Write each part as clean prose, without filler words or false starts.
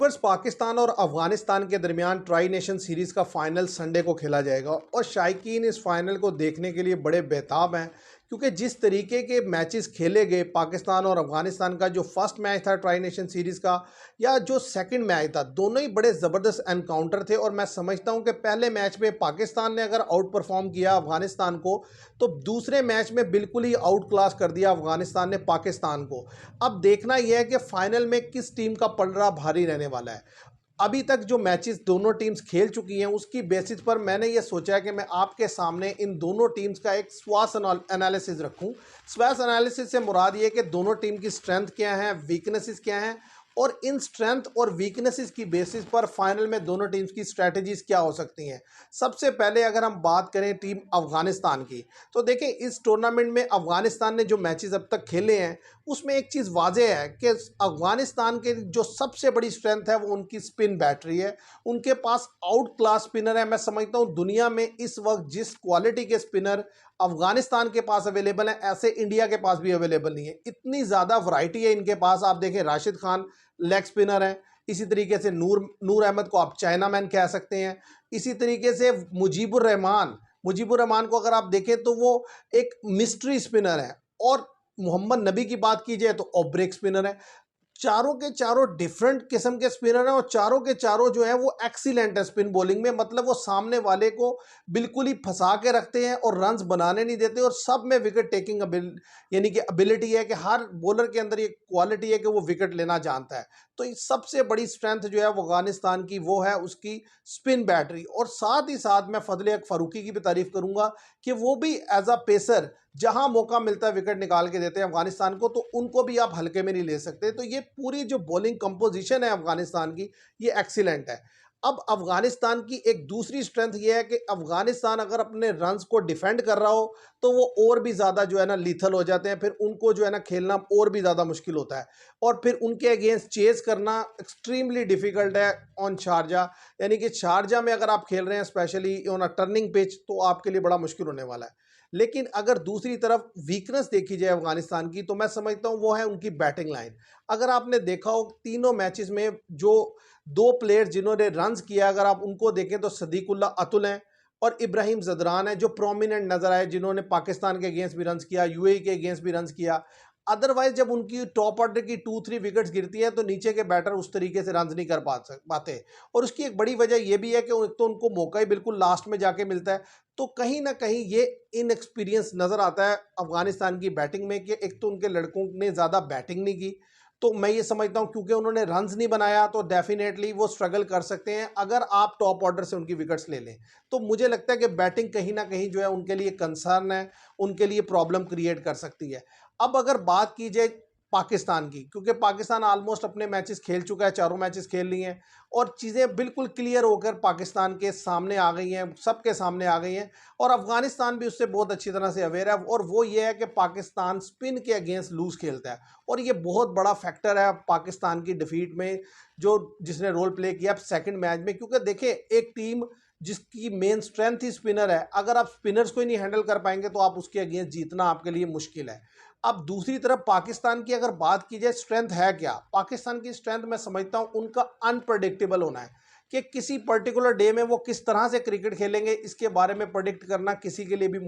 वर्ष पाकिस्तान और अफगानिस्तान के दरमियान ट्राई नेशन सीरीज़ का फाइनल संडे को खेला जाएगा और शायकीन इस फाइनल को देखने के लिए बड़े बेताब हैं क्योंकि जिस तरीके के मैचेस खेले गए पाकिस्तान और अफगानिस्तान का जो फर्स्ट मैच था ट्राई नेशन सीरीज़ का या जो सेकंड मैच था, दोनों ही बड़े ज़बरदस्त एनकाउंटर थे। और मैं समझता हूं कि पहले मैच में पाकिस्तान ने अगर आउट परफॉर्म किया अफगानिस्तान को, तो दूसरे मैच में बिल्कुल ही आउट क्लास कर दिया अफगानिस्तान ने पाकिस्तान को। अब देखना यह है कि फाइनल में किस टीम का पलड़ा भारी रहने वाला है। अभी तक जो मैचेस दोनों टीम्स खेल चुकी हैं उसकी बेसिस पर मैंने ये सोचा है कि मैं आपके सामने इन दोनों टीम्स का एक स्वास एनालिसिस रखूं। स्वास एनालिसिस से मुराद ये कि दोनों टीम की स्ट्रेंथ क्या है, वीकनेसेस क्या हैं, और इन स्ट्रेंथ और वीकनेसेस की बेसिस पर फाइनल में दोनों टीम्स की स्ट्रैटेजीज क्या हो सकती हैं। सबसे पहले अगर हम बात करें टीम अफगानिस्तान की, तो देखें इस टूर्नामेंट में अफगानिस्तान ने जो मैचेस अब तक खेले हैं उसमें एक चीज़ वाज़ेह है कि अफगानिस्तान के जो सबसे बड़ी स्ट्रेंथ है वो उनकी स्पिन बैटरी है। उनके पास आउट क्लास स्पिनर है। मैं समझता हूँ दुनिया में इस वक्त जिस क्वालिटी के स्पिनर अफगानिस्तान के पास अवेलेबल हैं, ऐसे इंडिया के पास भी अवेलेबल नहीं है। इतनी ज़्यादा वैरायटी है इनके पास। आप देखें राशिद खान लेग स्पिनर हैं, इसी तरीके से नूर अहमद को आप चाइना मैन कह सकते हैं। इसी तरीके से मुजीबुर रहमान को अगर आप देखें तो वो एक मिस्ट्री स्पिनर है। और मोहम्मद नबी की बात की जाए तो ऑफ ब्रेक स्पिनर है। चारों के चारों डिफरेंट किस्म के स्पिनर हैं और चारों के चारों जो है वो एक्सीलेंट है स्पिन बॉलिंग में। मतलब वो सामने वाले को बिल्कुल ही फंसा के रखते हैं और रन्स बनाने नहीं देते। और सब में विकेट टेकिंग यानी कि एबिलिटी है कि हर बॉलर के अंदर ये क्वालिटी है कि वो विकेट लेना जानता है। तो इस सबसे बड़ी स्ट्रेंथ जो है अफगानिस्तान की वो है उसकी स्पिन बैटरी। और साथ ही साथ मैं फजले हक फारूकी की भी तारीफ करूंगा कि वो भी एज अ पेसर जहां मौका मिलता है विकेट निकाल के देते हैं अफगानिस्तान को, तो उनको भी आप हल्के में नहीं ले सकते। तो ये पूरी जो बॉलिंग कंपोजिशन है अफगानिस्तान की ये एक्सीलेंट है। अब अफगानिस्तान की एक दूसरी स्ट्रेंथ ये है कि अफगानिस्तान अगर अपने रन्स को डिफेंड कर रहा हो तो वो और भी ज़्यादा जो है ना लीथल हो जाते हैं। फिर उनको जो है ना खेलना और भी ज़्यादा मुश्किल होता है और फिर उनके अगेंस्ट चेज करना एक्सट्रीमली डिफिकल्ट है ऑन शारजा। यानी कि शारजा में अगर आप खेल रहे हैं specially on a turning pitch तो आपके लिए बड़ा मुश्किल होने वाला है। लेकिन अगर दूसरी तरफ वीकनेस देखी जाए अफगानिस्तान की तो मैं समझता हूँ वो है उनकी बैटिंग लाइन। अगर आपने देखा हो तीनों मैचेस में जो दो प्लेयर जिन्होंने रन्स किया, अगर आप उनको देखें तो सदीकुल्ला अतुल हैं और इब्राहिम जदरान है जो प्रोमिनेंट नजर आए, जिन्होंने पाकिस्तान के अगेंस्ट भी रन्स किया, यूएई के अगेंस्ट भी रन्स किया। अदरवाइज जब उनकी टॉप ऑर्डर की 2-3 विकेट्स गिरती हैं तो नीचे के बैटर उस तरीके से रन्स नहीं कर पाते। और उसकी एक बड़ी वजह यह भी है कि तो उनको मौका ही बिल्कुल लास्ट में जाके मिलता है। तो कहीं ना कहीं ये इनएक्सपीरियंस नजर आता है अफगानिस्तान की बैटिंग में कि एक तो उनके लड़कों ने ज़्यादा बैटिंग नहीं की। तो मैं ये समझता हूं क्योंकि उन्होंने रन्स नहीं बनाया तो डेफिनेटली वो स्ट्रगल कर सकते हैं अगर आप टॉप ऑर्डर से उनकी विकेट्स ले लें। तो मुझे लगता है कि बैटिंग कहीं ना कहीं जो है उनके लिए कंसर्न है, उनके लिए प्रॉब्लम क्रिएट कर सकती है। अब अगर बात की जाए पाकिस्तान की, क्योंकि पाकिस्तान ऑलमोस्ट अपने मैचेस खेल चुका है, चारों मैचेस खेल ली हैं और चीज़ें बिल्कुल क्लियर होकर पाकिस्तान के सामने आ गई हैं, सबके सामने आ गई हैं। और अफगानिस्तान भी उससे बहुत अच्छी तरह से अवेयर है और वो ये है कि पाकिस्तान स्पिन के अगेंस्ट लूज खेलता है और ये बहुत बड़ा फैक्टर है पाकिस्तान की डिफीट में जो जिसने रोल प्ले किया सेकंड मैच में। क्योंकि देखें एक टीम जिसकी मेन स्ट्रेंथ ही स्पिनर है, अगर आप स्पिनर्स को ही नहीं हैंडल कर पाएंगे तो आप उसके अगेंस्ट जीतना आपके लिए मुश्किल है। अब दूसरी तरफ पाकिस्तान की अगर बात की जाए स्ट्रेंथ है क्या, पाकिस्तान की स्ट्रेंथ मैं समझता हूं उनका अनप्रडिक्टेबल होना है कि किसी पर्टिकुलर डे में वो किस तरह से क्रिकेट खेलेंगे इसके बारे में प्रेडिक्ट करना किसी के लिए भी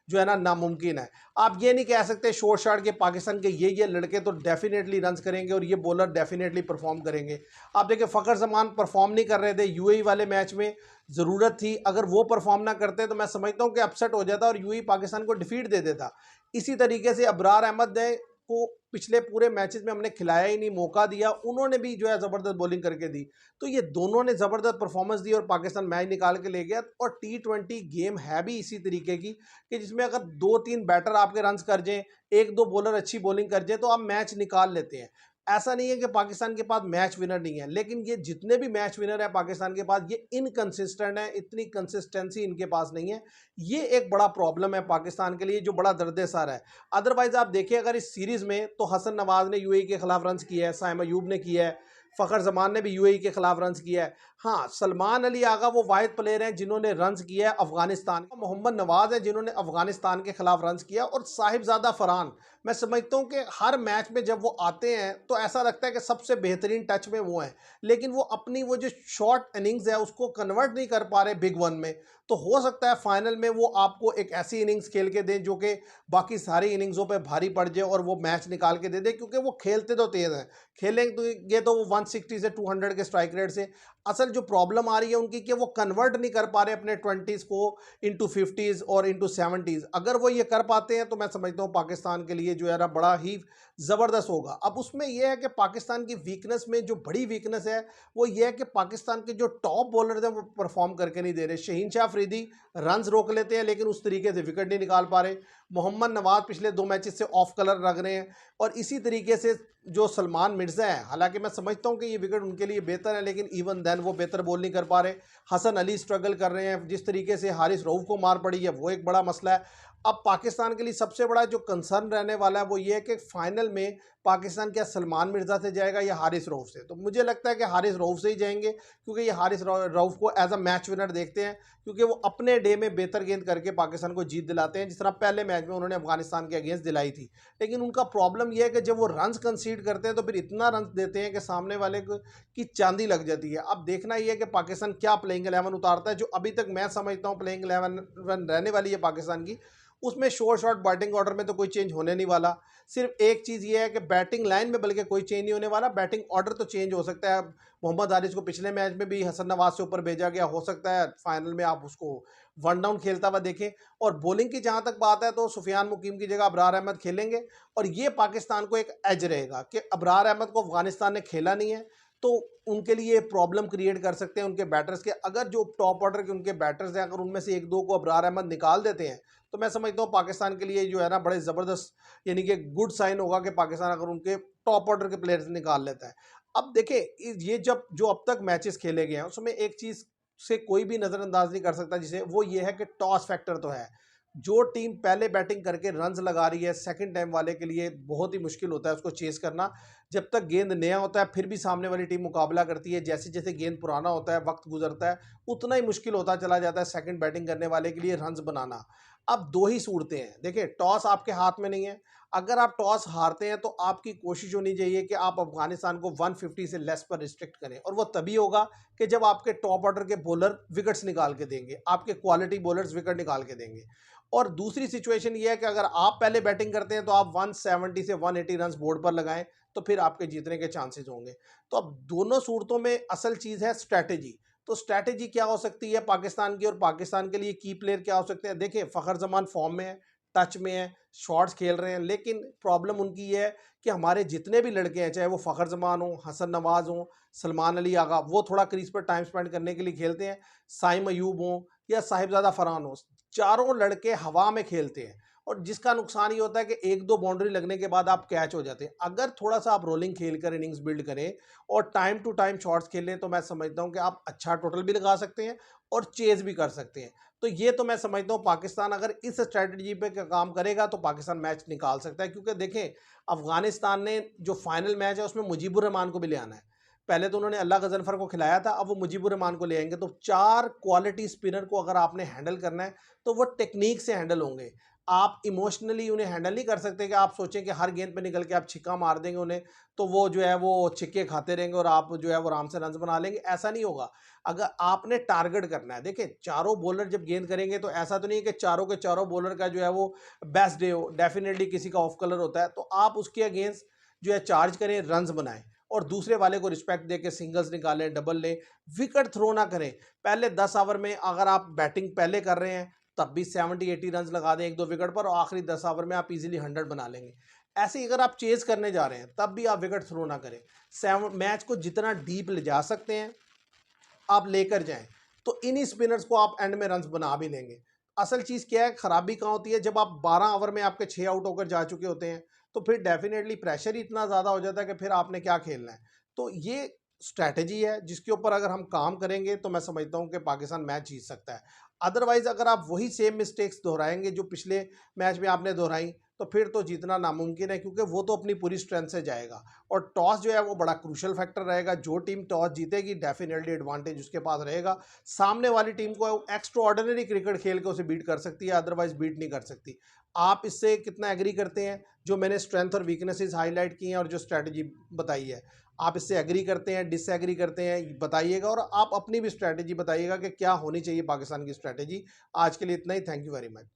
जो है ना नामुमकिन है। आप ये नहीं कह सकते शॉर्ट शॉट के पाकिस्तान के ये लड़के तो डेफिनेटली रन्स करेंगे और ये बॉलर डेफिनेटली परफॉर्म करेंगे। आप देखिए फ़खर जमान परफॉर्म नहीं कर रहे थे यूएई वाले मैच में, ज़रूरत थी अगर वो परफॉर्म ना करते तो मैं समझता हूँ कि अपसेट हो जाता और यूएई पाकिस्तान को डिफीट दे देता। इसी तरीके से अबरार अहमद ने को पिछले पूरे मैचेस में हमने खिलाया ही नहीं, मौका दिया, उन्होंने भी जो है ज़बरदस्त बॉलिंग करके दी। तो ये दोनों ने ज़बरदस्त परफॉर्मेंस दी और पाकिस्तान मैच निकाल के ले गया। और टी20 गेम है भी इसी तरीके की कि जिसमें अगर 2-3 बैटर आपके रन्स कर जाएं, 1-2 बॉलर अच्छी बॉलिंग कर जाए तो आप मैच निकाल लेते हैं। ऐसा नहीं है कि पाकिस्तान के पास मैच विनर नहीं है, लेकिन ये जितने भी मैच विनर है पाकिस्तान के पास ये इनकंसिस्टेंट है, इतनी कंसिस्टेंसी इनके पास नहीं है। ये एक बड़ा प्रॉब्लम है पाकिस्तान के लिए जो बड़ा दर्द सर है। अदरवाइज आप देखिए अगर इस सीरीज में तो हसन नवाज ने यूएई के खिलाफ रन्स किया है, साइम अयूब ने किया है, फ़खर जमान ने भी यूएई के खिलाफ रन्स किया है। हाँ, सलमान अली आगा वो वाहिद प्लेयर हैं जिन्होंने रन्स किया है अफगानिस्तान, मोहम्मद नवाज है जिन्होंने अफगानिस्तान के खिलाफ रन्स किया और साहिबजादा फरहान मैं समझता हूँ कि हर मैच में जब वो आते हैं तो ऐसा लगता है कि सबसे बेहतरीन टच में वो हैं, लेकिन वो अपनी वो जो शॉर्ट इनिंग्स है उसको कन्वर्ट नहीं कर पा रहे बिग वन में। तो हो सकता है फाइनल में वो आपको एक ऐसी इनिंग्स खेल के दें जो कि बाकी सारी इनिंग्सों पे भारी पड़ जाए और वो मैच निकाल के दे दे, क्योंकि वो खेलते तो तेज़ हैं, खेलेंगे तो वो 160 से 200 के स्ट्राइक रेट से। असल जो प्रॉब्लम आ रही है उनकी कि वो कन्वर्ट नहीं कर पा रहे अपने 20s को इंटू 50s और इंटू 70s। अगर वो ये कर पाते हैं तो मैं समझता हूँ पाकिस्तान के लिए जो है ना बड़ा ही ज़बरदस्त होगा। अब उसमें यह है कि पाकिस्तान की वीकनेस में जो बड़ी वीकनेस है वो ये है कि पाकिस्तान के जो टॉप बॉलर हैं वो परफॉर्म करके नहीं दे रहे। शहीन शाह अफरीदी रन्स रोक लेते हैं लेकिन उस तरीके से विकेट नहीं निकाल पा रहे। मोहम्मद नवाज पिछले 2 मैचेस से ऑफ कलर लग रहे हैं। और इसी तरीके से जो सलमान मिर्ज़ा है, हालांकि मैं समझता हूं कि ये विकेट उनके लिए बेहतर है, लेकिन इवन देन वो बेहतर बॉल नहीं कर पा रहे। हसन अली स्ट्रगल कर रहे हैं, जिस तरीके से हारिस रऊफ को मार पड़ी है वो एक बड़ा मसला है। अब पाकिस्तान के लिए सबसे बड़ा जो कंसर्न रहने वाला है वो ये है कि फाइनल में पाकिस्तान क्या सलमान मिर्ज़ा से जाएगा या हारिस रऊफ से। तो मुझे लगता है कि हारिस रऊफ से ही जाएंगे, क्योंकि ये हारिस रऊफ को एज अ मैच विनर देखते हैं, क्योंकि वो अपने डे में बेहतर गेंद करके पाकिस्तान को जीत दिलाते हैं, जिस तरह पहले मैच में उन्होंने अफगानिस्तान के अगेंस्ट दिलाई थी। लेकिन उनका प्रॉब्लम यह है कि जब वो रन्स कंसीड करते हैं तो फिर इतना रन देते हैं कि सामने वाले को की चांदी लग जाती है। अब देखना यह है कि पाकिस्तान क्या प्लेइंग 11 उतारता है। जो अभी तक मैं समझता हूँ प्लेइंग 11 रहने वाली है पाकिस्तान की, उसमें शॉर्ट बैटिंग ऑर्डर में तो कोई चेंज होने नहीं वाला। सिर्फ एक चीज़ ये है कि बैटिंग लाइन में बल्कि कोई चेंज नहीं होने वाला, बैटिंग ऑर्डर तो चेंज हो सकता है। मोहम्मद हारिस को पिछले मैच में भी हसन नवाज से ऊपर भेजा गया, हो सकता है फाइनल में आप उसको वन डाउन खेलता हुआ देखें। और बॉलिंग की जहाँ तक बात है तो सुफियान मुकीम की जगह अबरार अहमद खेलेंगे, और ये पाकिस्तान को एक एज रहेगा कि अबरार अहमद को अफगानिस्तान ने खेला नहीं है, तो उनके लिए प्रॉब्लम क्रिएट कर सकते हैं उनके बैटर्स के। अगर जो टॉप ऑर्डर के उनके बैटर्स हैं, अगर उनमें से एक दो को अबरार अहमद निकाल देते हैं तो मैं समझता हूँ पाकिस्तान के लिए जो है ना बड़े ज़बरदस्त, यानी कि गुड साइन होगा कि पाकिस्तान अगर उनके टॉप ऑर्डर के प्लेयर्स निकाल लेता है। अब देखें ये जब जो अब तक मैचेस खेले गए हैं उसमें एक चीज़ से कोई भी नज़रअंदाज नहीं कर सकता, जिसे वो ये है कि टॉस फैक्टर तो है। जो टीम पहले बैटिंग करके रन्स लगा रही है, सेकंड टाइम वाले के लिए बहुत ही मुश्किल होता है उसको चेस करना। जब तक गेंद नया होता है फिर भी सामने वाली टीम मुकाबला करती है, जैसे जैसे गेंद पुराना होता है, वक्त गुजरता है, उतना ही मुश्किल होता चला जाता है सेकंड बैटिंग करने वाले के लिए रन्स बनाना। अब दो ही सूरतें हैं, देखिए टॉस आपके हाथ में नहीं है। अगर आप टॉस हारते हैं तो आपकी कोशिश होनी चाहिए कि आप अफगानिस्तान को 150 से लेस पर रिस्ट्रिक्ट करें, और वो तभी होगा कि जब आपके टॉप ऑर्डर के बॉलर विकेट्स निकाल के देंगे, आपके क्वालिटी बॉलर्स विकेट निकाल के देंगे। और दूसरी सिचुएशन ये है कि अगर आप पहले बैटिंग करते हैं तो आप 170 से 180 रन बोर्ड पर लगाएं, तो फिर आपके जीतने के चांसेस होंगे। तो अब दोनों सूरतों में असल चीज़ है स्ट्रैटेजी। तो स्ट्रैटेजी क्या हो सकती है पाकिस्तान की, और पाकिस्तान के लिए की प्लेयर क्या हो सकते हैं। देखिए फ़खर जमान फॉर्म में है, टच में है, शॉट्स खेल रहे हैं, लेकिन प्रॉब्लम उनकी ये है कि हमारे जितने भी लड़के हैं, चाहे वो फ़खर जमान हो, हसन नवाज हो, सलमान अली आगा, वो थोड़ा क्रीज पर टाइम स्पेंड करने के लिए खेलते हैं। साइम अयूब हो या साहिबजादा फरहान हो, चारों लड़के हवा में खेलते हैं, और जिसका नुकसान ये होता है कि एक दो बाउंड्री लगने के बाद आप कैच हो जाते हैं। अगर थोड़ा सा आप रोलिंग खेल कर इनिंग्स बिल्ड करें और टाइम टू टाइम शॉट्स खेलें तो मैं समझता हूं कि आप अच्छा टोटल भी लगा सकते हैं और चेज भी कर सकते हैं। तो ये तो मैं समझता हूं पाकिस्तान अगर इस स्ट्रैटेजी पे काम करेगा तो पाकिस्तान मैच निकाल सकता है, क्योंकि देखें अफगानिस्तान ने जो फाइनल मैच है उसमें मुजीबुर रहमान को भी ले आना है। पहले तो उन्होंने अल्लाह गजनफर को खिलाया था, अब वो मुजीबुर रहमान को ले आएंगे। तो 4 क्वालिटी स्पिनर को अगर आपने हैंडल करना है तो वो टेक्निक से हैंडल होंगे। आप इमोशनली उन्हें हैंडल नहीं कर सकते कि आप सोचें कि हर गेंद पे निकल के आप छिक्का मार देंगे उन्हें, तो वो जो है वो छिक्के खाते रहेंगे और आप जो है वो आराम से रन बना लेंगे, ऐसा नहीं होगा। अगर आपने टारगेट करना है, देखिए चारों बॉलर जब गेंद करेंगे तो ऐसा तो नहीं है कि चारों के चारों बॉलर का जो है वो बेस्ट डे हो, डेफिनेटली किसी का ऑफ कलर होता है, तो आप उसके अगेंस्ट जो है चार्ज करें, रन्स बनाएं और दूसरे वाले को रिस्पेक्ट देके सिंगल्स निकालें, डबल लें, विकेट थ्रो ना करें। पहले 10 ओवर में अगर आप बैटिंग पहले कर रहे हैं तब भी 70-80 रन लगा दें एक दो विकेट पर, और आखिरी 10 ओवर में आप इजीली 100 बना लेंगे। ऐसे ही अगर आप चेज करने जा रहे हैं तब भी आप विकेट थ्रो ना करें। मैच को जितना डीप ले जा सकते हैं आप लेकर जाएं, तो इन्हीं स्पिनर्स को आप एंड में रन्स बना भी लेंगे। असल चीज़ क्या है, खराबी कहाँ होती है, जब आप 12 ओवर में आपके 6 आउट होकर जा चुके होते हैं तो फिर डेफिनेटली प्रेशर ही इतना ज़्यादा हो जाता है कि फिर आपने क्या खेलना है। तो ये स्ट्रैटेजी है जिसके ऊपर अगर हम काम करेंगे तो मैं समझता हूँ कि पाकिस्तान मैच जीत सकता है। अदरवाइज़ अगर आप वही सेम मिस्टेक्स दोहराएंगे जो पिछले मैच में आपने दोहराई, तो फिर तो जीतना नामुमकिन है, क्योंकि वो तो अपनी पूरी स्ट्रेंथ से जाएगा। और टॉस जो है वो बड़ा क्रूशल फैक्टर रहेगा। जो टीम टॉस जीतेगी डेफिनेटली एडवांटेज उसके पास रहेगा। सामने वाली टीम को एक्स्ट्रा ऑर्डिनरी क्रिकेट खेल के उसे बीट कर सकती है, अदरवाइज बीट नहीं कर सकती। आप इससे कितना एग्री करते हैं? जो मैंने स्ट्रेंथ और वीकनेसेस हाईलाइट की हैं और जो स्ट्रैटेजी बताई है, आप इससे एग्री करते हैं, डिसएग्री करते हैं, बताइएगा। और आप अपनी भी स्ट्रैटेजी बताइएगा कि क्या होनी चाहिए पाकिस्तान की स्ट्रैटेजी। आज के लिए इतना ही। Thank you very much.